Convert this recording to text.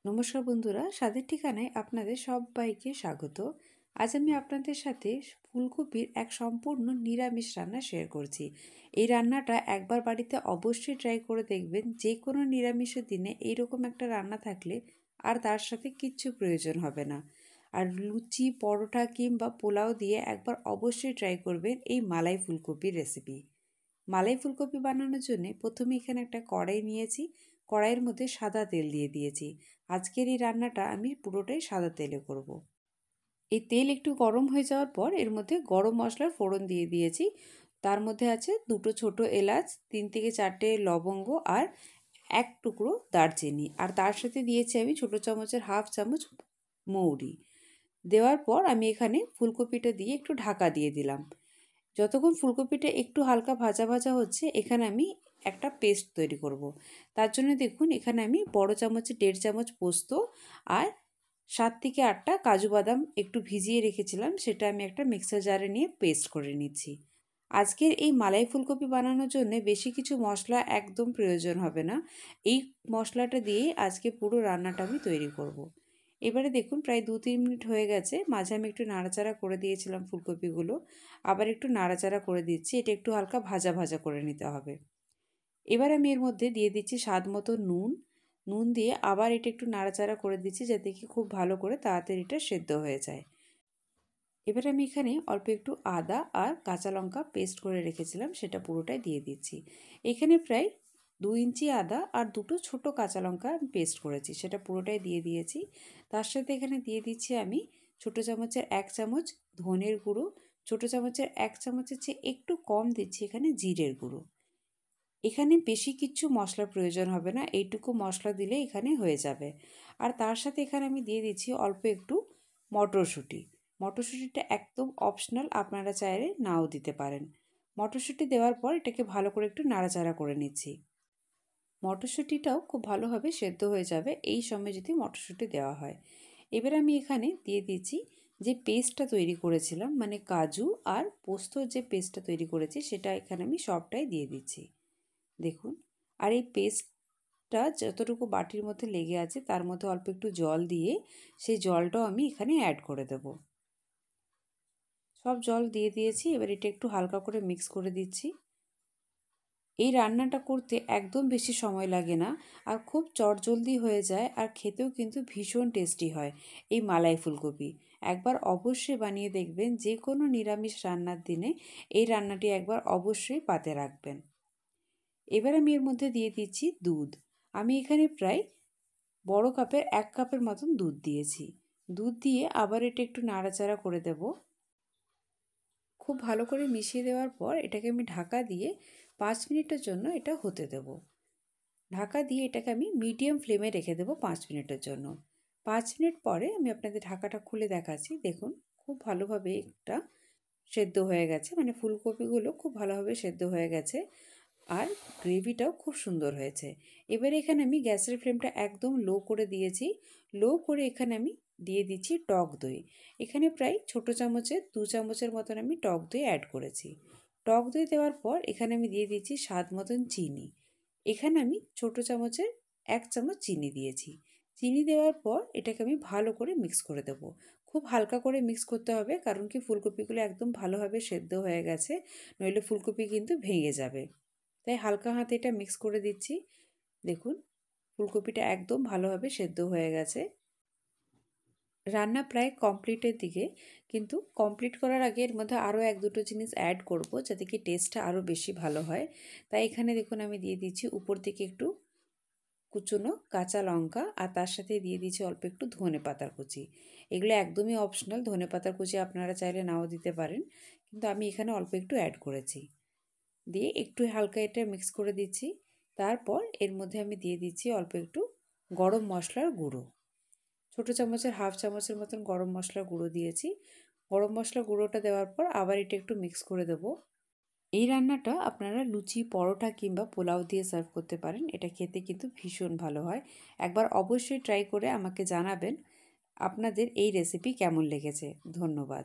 নমস্কার বন্ধুরা, স্বাদের ঠিকানায় আপনাদের সবাইকে স্বাগত। আজ আমি আপনাদের সাথে ফুলকপির এক সম্পূর্ণ নিরামিষ রান্না শেয়ার করছি। এই রান্নাটা একবার বাড়িতে অবশ্যই ট্রাই করে দেখবেন। যে কোনো নিরামিষের দিনে এইরকম একটা রান্না থাকলে আর তার সাথে কিচ্ছু প্রয়োজন হবে না। আর লুচি, পরোটা কিংবা পোলাও দিয়ে একবার অবশ্যই ট্রাই করবেন এই মালাই ফুলকপির রেসিপি। মালাই ফুলকপি বানানোর জন্য প্রথমে এখানে একটা কড়াই নিয়েছি। কড়াইয়ের মধ্যে সাদা তেল দিয়ে দিয়েছি। আজকের এই রান্নাটা আমি পুরোটাই সাদা তেলে করব। এই তেল একটু গরম হয়ে যাওয়ার পর এর মধ্যে গরম মশলার ফোড়ন দিয়ে দিয়েছি। তার মধ্যে আছে দুটো ছোট এলাচ, 3 থেকে 4টে লবঙ্গ আর এক টুকরো দারচিনি। আর তার সাথে দিয়েছি আমি ছোটো চামচের হাফ চামচ মৌরি। দেওয়ার পর আমি এখানে ফুলকপিটা দিয়ে একটু ঢাকা দিয়ে দিলাম। যতক্ষণ ফুলকপিটা একটু হালকা ভাজা ভাজা হচ্ছে, এখানে আমি একটা পেস্ট তৈরি করব। তার জন্য দেখুন, এখানে আমি বড় চামচে 1.5 চামচ পোস্ত আর 7 থেকে 8টা কাজু বাদাম একটু ভিজিয়ে রেখেছিলাম, সেটা আমি একটা মিক্সার জারে নিয়ে পেস্ট করে নিচ্ছি। আজকের এই মালাই ফুলকপি বানানোর জন্য বেশি কিছু মশলা একদম প্রয়োজন হবে না। এই মশলাটা দিয়েই আজকে পুরো রান্নাটা আমি তৈরি করব। এবারে দেখুন, প্রায় 2-3 মিনিট হয়ে গেছে। মাঝে আমি একটু নাড়াচাড়া করে দিয়েছিলাম ফুলকপিগুলো। আবার একটু নাড়াচাড়া করে দিচ্ছি। এটা একটু হালকা ভাজা ভাজা করে নিতে হবে। এবার আমি এর মধ্যে দিয়ে দিচ্ছি স্বাদ মতো নুন। নুন দিয়ে আবার এটা একটু নাড়াচাড়া করে দিচ্ছি, যাতে কি খুব ভালো করে তাড়াতাড়ি এটা সেদ্ধ হয়ে যায়। এবার আমি এখানে অল্প একটু আদা আর কাঁচা লঙ্কা পেস্ট করে রেখেছিলাম, সেটা পুরোটাই দিয়ে দিচ্ছি। এখানে প্রায় 2 ইঞ্চি আদা আর দুটো ছোট কাঁচা লঙ্কা আমি পেস্ট করেছি, সেটা পুরোটাই দিয়ে দিয়েছি। তার সাথে এখানে দিয়ে দিচ্ছি আমি ছোটো চামচের 1 চামচ ধনের গুঁড়ো, ছোটো চামচের 1 চামচের চেয়ে একটু কম দিচ্ছি এখানে জিরের গুঁড়ো। এখানে বেশি কিচ্ছু মশলার প্রয়োজন হবে না, এইটুকু মশলা দিলে এখানে হয়ে যাবে। আর তার সাথে এখানে আমি দিয়ে দিচ্ছি অল্প একটু মটরশুঁটি। মটরশুঁটিটা একদম অপশনাল, আপনারা চাইলে নাও দিতে পারেন। মটরশুঁটি দেওয়ার পর এটাকে ভালো করে একটু নাড়াচাড়া করে নিচ্ছি। মটরশুঁটিটাও খুব ভালোভাবে সেদ্ধ হয়ে যাবে এই সময় যদি মটরশুঁটি দেওয়া হয়। এবার আমি এখানে দিয়ে দিচ্ছি যে পেস্টটা তৈরি করেছিলাম, মানে কাজু আর পোস্তর যে পেস্টটা তৈরি করেছি, সেটা এখানে আমি সবটাই দিয়ে দিচ্ছি। দেখুন, আর এই পেস্টটা যতটুকু বাটির মধ্যে লেগে আছে তার মধ্যে অল্প একটু জল দিয়ে সেই জলটাও আমি এখানে অ্যাড করে দেব। সব জল দিয়ে দিয়েছি। এবার এটা একটু হালকা করে মিক্স করে দিচ্ছি। এই রান্নাটা করতে একদম বেশি সময় লাগে না, আর খুব চটজলদি হয়ে যায়, আর খেতেও কিন্তু ভীষণ টেস্টি হয় এই মালাই ফুলকপি। একবার অবশ্যই বানিয়ে দেখবেন। যে কোনো নিরামিষ রান্নার দিনে এই রান্নাটি একবার অবশ্যই পাতে রাখবেন। এবার আমি এর মধ্যে দিয়ে দিচ্ছি দুধ। আমি এখানে প্রায় বড় কাপের 1 কাপের মতন দুধ দিয়েছি। দুধ দিয়ে আবার এটা একটু নাড়াচাড়া করে দেব। খুব ভালো করে মিশিয়ে দেওয়ার পর এটাকে আমি ঢাকা দিয়ে 5 মিনিটের জন্য এটা হতে দেব। ঢাকা দিয়ে এটাকে আমি মিডিয়াম ফ্লেমে রেখে দেবো 5 মিনিটের জন্য। 5 মিনিট পরে আমি আপনাদের ঢাকাটা খুলে দেখাচ্ছি। দেখুন, খুব ভালোভাবে এটা সেদ্ধ হয়ে গেছে, মানে ফুলকপিগুলো খুব ভালোভাবে সেদ্ধ হয়ে গেছে, আর গ্রেভিটাও খুব সুন্দর হয়েছে। এবারে এখানে আমি গ্যাসের ফ্লেমটা একদম লো করে দিয়েছি। লো করে এখানে আমি দিয়ে দিচ্ছি টক দই। এখানে প্রায় ছোটো চামচের 2 চামচের মতন আমি টক দই অ্যাড করেছি। টক দই দেওয়ার পর এখানে আমি দিয়ে দিচ্ছি স্বাদ মতন চিনি। এখানে আমি ছোটো চামচের 1 চামচ চিনি দিয়েছি। চিনি দেওয়ার পর এটাকে আমি ভালো করে মিক্স করে দেবো। খুব হালকা করে মিক্স করতে হবে, কারণ কি ফুলকপিগুলো একদম ভালোভাবে সেদ্ধ হয়ে গেছে, নইলে ফুলকপি কিন্তু ভেঙে যাবে। তাই হালকা হাতে এটা মিক্স করে দিচ্ছি। দেখুন, ফুলকপিটা একদম ভালোভাবে সেদ্ধ হয়ে গেছে। রান্না প্রায় কমপ্লিটের দিকে, কিন্তু কমপ্লিট করার আগে এর মধ্যে আরও 1-2টো জিনিস অ্যাড করব, যাতে কি টেস্টটা আরও বেশি ভালো হয়। তাই এখানে দেখুন আমি দিয়ে দিচ্ছি উপর থেকে একটু কুচনো কাঁচা লঙ্কা, আর তার সাথে দিয়ে দিচ্ছি অল্প একটু ধনেপাতার কুচি। এগুলো একদমই অপশনাল, ধনেপাতার কুচি আপনারা চাইলে নাও দিতে পারেন, কিন্তু আমি এখানে অল্প একটু অ্যাড করেছি। দিয়ে একটু হালকা এটা মিক্স করে দিচ্ছি। তারপর এর মধ্যে আমি দিয়ে দিচ্ছি অল্প একটু গরম মশলার গুঁড়ো। ছোটো চামচের হাফ চামচের মতন গরম মশলার গুঁড়ো দিয়েছি। গরম মশলার গুঁড়োটা দেওয়ার পর আবার এটা একটু মিক্স করে দেবো। এই রান্নাটা আপনারা লুচি, পরোটা কিংবা পোলাও দিয়ে সার্ভ করতে পারেন। এটা খেতে কিন্তু ভীষণ ভালো হয়। একবার অবশ্যই ট্রাই করে আমাকে জানাবেন আপনাদের এই রেসিপি কেমন লেগেছে। ধন্যবাদ।